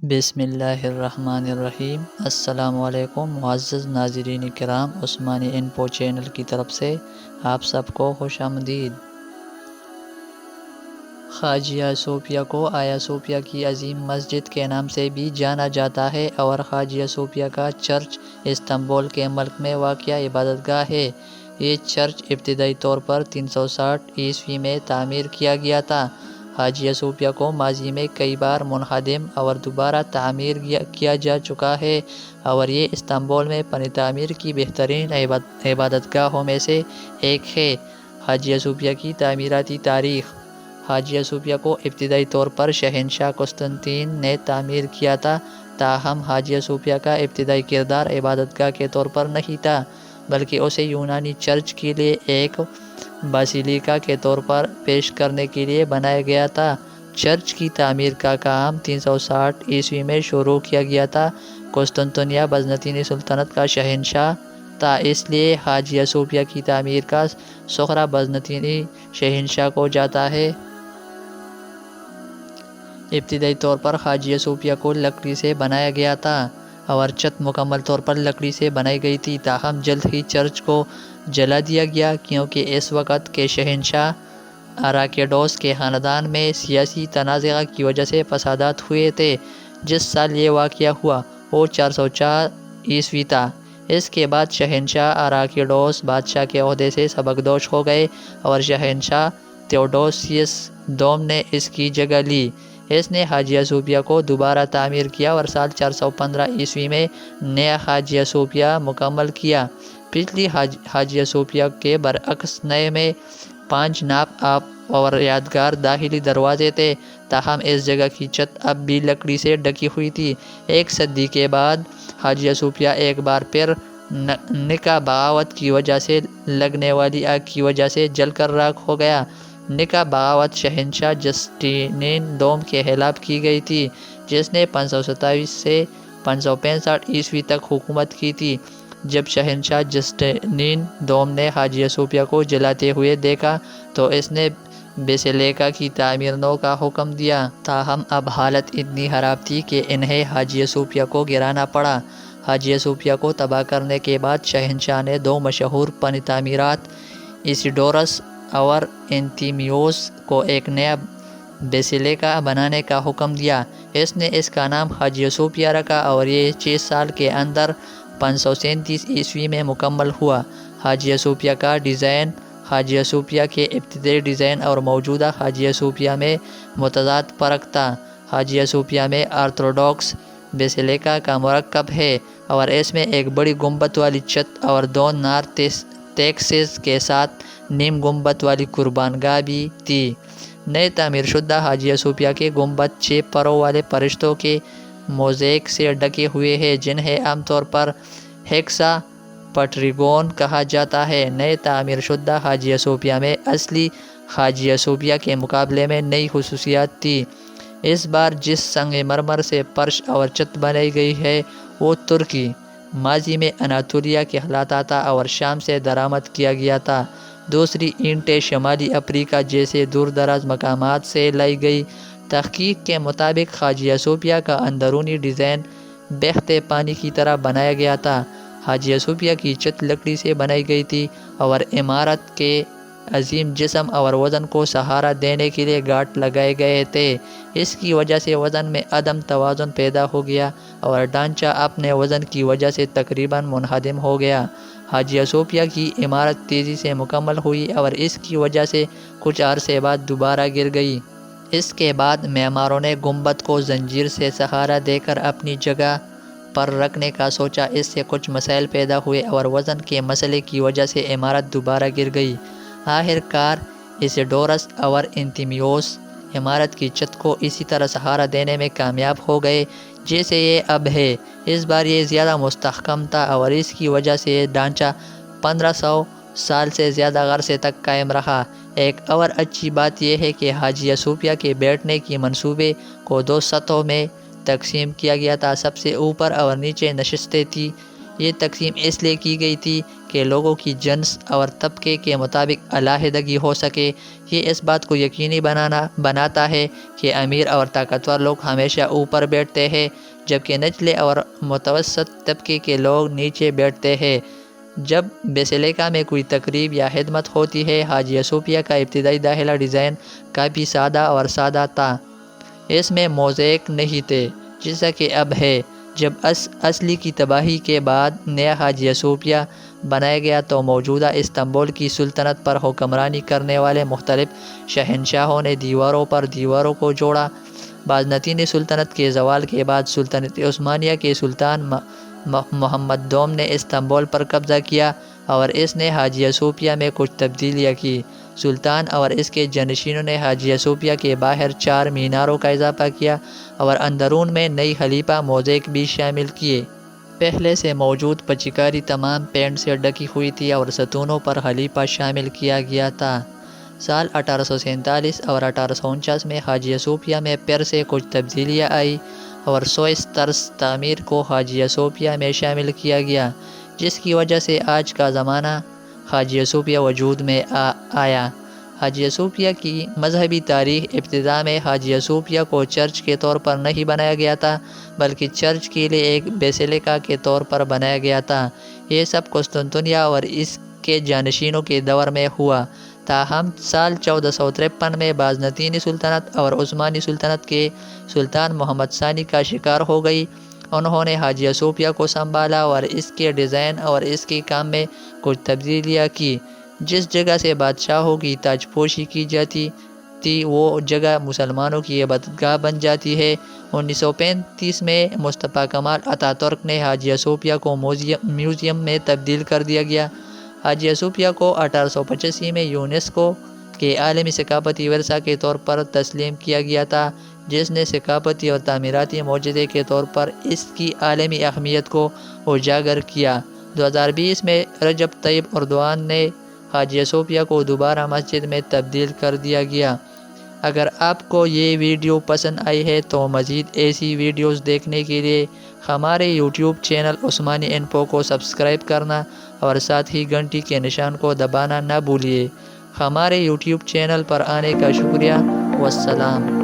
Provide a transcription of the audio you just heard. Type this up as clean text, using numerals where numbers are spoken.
بسم اللہ الرحمن الرحیم۔ السلام علیکم معزز ناظرین کرام، عثمانی انفو چینل کی طرف سے آپ سب کو خوش آمدید۔ خواجہ صوفیہ کو آیا صوفیہ کی عظیم مسجد کے نام سے بھی جانا جاتا ہے اور خواجہ صوفیہ کا چرچ استنبول کے ملک میں واقع عبادت گاہ ہے۔ یہ چرچ ابتدائی طور پر 360 میں تعمیر کیا گیا تھا۔ خواجہ صوفیہ کو ماضی میں کئی بار منہدم اور دوبارہ تعمیر کیا جا چکا ہے اور یہ استنبول میں پن تعمیر کی بہترین عبادت گاہوں میں سے ایک ہے۔ خواجہ صوفیہ کی تعمیراتی تاریخ۔ خواجہ صوفیہ کو ابتدائی طور پر شہنشاہ قسطنطین نے تعمیر کیا تھا، تاہم خواجہ صوفیہ کا ابتدائی کردار عبادت گاہ کے طور پر نہیں تھا، بلکہ اسے یونانی چرچ کے لیے ایک باسیلیکا کے طور پر پیش کرنے کے لیے بنایا گیا تھا۔ چرچ کی تعمیر کا کام 360 میں شروع کیا گیا تھا۔ قسطنطنیہ بازنطینی سلطنت کا شہنشاہ تھا، اس لیے خواجہ صوفیہ کی تعمیر کا سخرہ بازنطینی شہنشاہ کو جاتا ہے۔ ابتدائی طور پر خواجہ صوفیہ کو لکڑی سے بنایا گیا تھا اور چھت مکمل طور پر لکڑی سے بنائی گئی تھی، تاہم جلد ہی چرچ کو جلا دیا گیا کیونکہ اس وقت کے شہنشاہ اراکیڈوس کے خاندان میں سیاسی تنازعہ کی وجہ سے فسادات ہوئے تھے۔ جس سال یہ واقعہ ہوا وہ 404 تھا۔ اس کے بعد شہنشاہ اراکیڈوس بادشاہ کے عہدے سے سبکدوش ہو گئے اور شہنشاہ تھیوڈوسیوس دوم نے اس کی جگہ لی۔ اس نے خواجہ صوفیہ کو دوبارہ تعمیر کیا اور سال 415 میں نیا خواجہ صوفیہ مکمل کیا۔ پچھلی خواجہ صوفیہ کے برعکس نئے میں 5 ناپ اور یادگار داخلی دروازے تھے، تاہم اس جگہ کی چھت اب بھی لکڑی سے ڈھکی ہوئی تھی۔ ایک صدی کے بعد خواجہ صوفیہ ایک بار پھر نکاح بغاوت کی وجہ سے لگنے والی آگ کی وجہ سے جل کر راکھ ہو گیا۔ نکاح بغاوت شہنشاہ جسٹینین دوم کے خلاف کی گئی تھی، جس نے 527 سے 565 تک حکومت کی تھی۔ جب شہنشاہ جسٹینین دوم نے خواجہ صوفیہ کو جلاتے ہوئے دیکھا تو اس نے بیسیلیکا کی تعمیر نو کا حکم دیا، تاہم اب حالت اتنی خراب تھی کہ انہیں خواجہ صوفیہ کو گرانا پڑا۔ خواجہ صوفیہ کو تباہ کرنے کے بعد شہنشاہ نے 2 مشہور پن تعمیرات اسیڈورس اور انتیمیوس کو ایک نیا بیسیلیکا بنانے کا حکم دیا۔ اس نے اس کا نام خواجہ صوفیہ رکھا اور یہ 6 سال کے اندر 537 میں مکمل ہوا۔ خواجہ صوفیہ کا ڈیزائن۔ خواجہ صوفیہ کے ابتدائی ڈیزائن اور موجودہ خواجہ صوفیہ میں متضاد فرق تھا۔ خواجہ صوفیہ میں آرتھوڈوکس بیسیلیکا کا مرکب ہے اور اس میں ایک بڑی گنبد والی چھت اور 2 نارتھیکسز کے ساتھ نیم گنبد والی قربان گاہ بھی تھی۔ نئے تعمیر شدہ خواجہ صوفیہ کے گنبد 6 پروں والے فرشتوں کے موزیک سے ڈھکے ہوئے ہیں، جنہیں عام طور پر ہیکسا پٹریگون کہا جاتا ہے۔ نئے تعمیر شدہ خواجہ صوفیہ میں اصلی خواجہ صوفیہ کے مقابلے میں نئی خصوصیات تھی۔ اس بار جس سنگ مرمر سے فرش اور چھت بنائی گئی ہے وہ ترکی، ماضی میں اناطولیہ کے خلاتا تھا اور شام سے درآمد کیا گیا تھا۔ دوسری اینٹیں شمالی افریقہ جیسے دور دراز مقامات سے لائی گئی۔ تحقیق کے مطابق خواجہ صوفیہ کا اندرونی ڈیزائن بہتے پانی کی طرح بنایا گیا تھا۔ خواجہ صوفیہ کی چھت لکڑی سے بنائی گئی تھی اور عمارت کے عظیم جسم اور وزن کو سہارا دینے کے لیے گاٹ لگائے گئے تھے۔ اس کی وجہ سے وزن میں عدم توازن پیدا ہو گیا اور ڈھانچہ اپنے وزن کی وجہ سے تقریباً منہدم ہو گیا۔ خواجہ صوفیہ کی عمارت تیزی سے مکمل ہوئی اور اس کی وجہ سے کچھ عرصے بعد دوبارہ گر گئی۔ اس کے بعد معماروں نے گنبد کو زنجیر سے سہارا دے کر اپنی جگہ پر رکھنے کا سوچا۔ اس سے کچھ مسائل پیدا ہوئے اور وزن کے مسئلے کی وجہ سے عمارت دوبارہ گر گئی۔ آخر کار اسیڈورس اور انتیمیوس عمارت کی چھت کو اسی طرح سہارا دینے میں کامیاب ہو گئے جیسے یہ اب ہے۔ اس بار یہ زیادہ مستحکم تھا اور اس کی وجہ سے یہ ڈھانچہ 1500 سال سے زیادہ عرصے تک قائم رہا۔ ایک اور اچھی بات یہ ہے کہ خواجہ صوفیہ کے بیٹھنے کی منصوبے کو 2 سطحوں میں تقسیم کیا گیا تھا۔ سب سے اوپر اور نیچے نشستیں تھیں۔ یہ تقسیم اس لیے کی گئی تھی کہ لوگوں کی جنس اور طبقے کے مطابق علیحدگی ہو سکے۔ یہ اس بات کو یقینی بناتا ہے کہ امیر اور طاقتور لوگ ہمیشہ اوپر بیٹھتے ہیں جبکہ نچلے اور متوسط طبقے کے لوگ نیچے بیٹھتے ہیں۔ جب بیسیلیکا میں کوئی تقریب یا خدمت ہوتی ہے، حاجیہ صوفیہ کا ابتدائی داخلہ ڈیزائن کافی سادہ اور سادہ تھا۔ اس میں موزیک نہیں تھے جیسا کہ اب ہے۔ جب اصلی کی تباہی کے بعد نیا حاجیہ صوفیہ بنایا گیا تو موجودہ استنبول کی سلطنت پر حکمرانی کرنے والے مختلف شہنشاہوں نے دیواروں کو جوڑا۔ بازنطینی سلطنت کے زوال کے بعد سلطنت عثمانیہ کے سلطان محمد دوم نے استنبول پر قبضہ کیا اور اس نے حاجیہ صوفیہ میں کچھ تبدیلیاں کی۔ سلطان اور اس کے جانشینوں نے حاجیہ صوفیہ کے باہر 4 میناروں کا اضافہ کیا اور اندرون میں نئی خلیفہ موزیک بھی شامل کیے۔ پہلے سے موجود پچیکاری تمام پینٹ سے ڈھکی ہوئی تھی اور ستونوں پر خلیفہ شامل کیا گیا تھا۔ سال 1847 اور 1849 میں حاجیہ صوفیہ میں پھر سے کچھ تبدیلیاں آئی اور سوئس طرز تعمیر کو حاجیہ صوفیہ میں شامل کیا گیا، جس کی وجہ سے آج کا زمانہ حاجیہ صوفیہ وجود میں آیا۔ حاجیہ صوفیہ کی مذہبی تاریخ ابتدا میں حاجیہ صوفیہ کو چرچ کے طور پر نہیں بنایا گیا تھا بلکہ چرچ کے لیے ایک بیسیلیکا کے طور پر بنایا گیا تھا۔ یہ سب قسطنطنیہ اور اس کے جانشینوں کے دور میں ہوا، تاہم سال 1453 میں بازنطینی سلطنت اور عثمانی سلطنت کے سلطان محمد ثانی کا شکار ہو گئی۔ انہوں نے حاجیہ صوفیہ کو سنبھالا اور اس کے ڈیزائن اور اس کے کام میں کچھ تبدیلیاں کی۔ جس جگہ سے بادشاہوں کی تاج پوشی کی جاتی تھی وہ جگہ مسلمانوں کی عبادتگاہ بن جاتی ہے۔ 1935 میں مصطفیٰ کمال اتاتürk ترک نے حاجیہ صوفیہ کو میوزیم میں تبدیل کر دیا گیا۔ حاجیہ صوفیہ کو 1885 میں یونیسکو کے عالمی ثقافتی ورثہ کے طور پر تسلیم کیا گیا تھا، جس نے ثقافتی اور تعمیراتی معجزے کے طور پر اس کی عالمی اہمیت کو اجاگر کیا۔ 2020 میں رجب طیب ایردوان نے حاجیہ صوفیہ کو دوبارہ مسجد میں تبدیل کر دیا گیا۔ اگر آپ کو یہ ویڈیو پسند آئی ہے تو مزید ایسی ویڈیوز دیکھنے کے لیے ہمارے یوٹیوب چینل عثمانی انفو کو سبسکرائب کرنا اور ساتھ ہی گھنٹی کے نشان کو دبانا نہ بھولیے۔ ہمارے یوٹیوب چینل پر آنے کا شکریہ۔ والسلام۔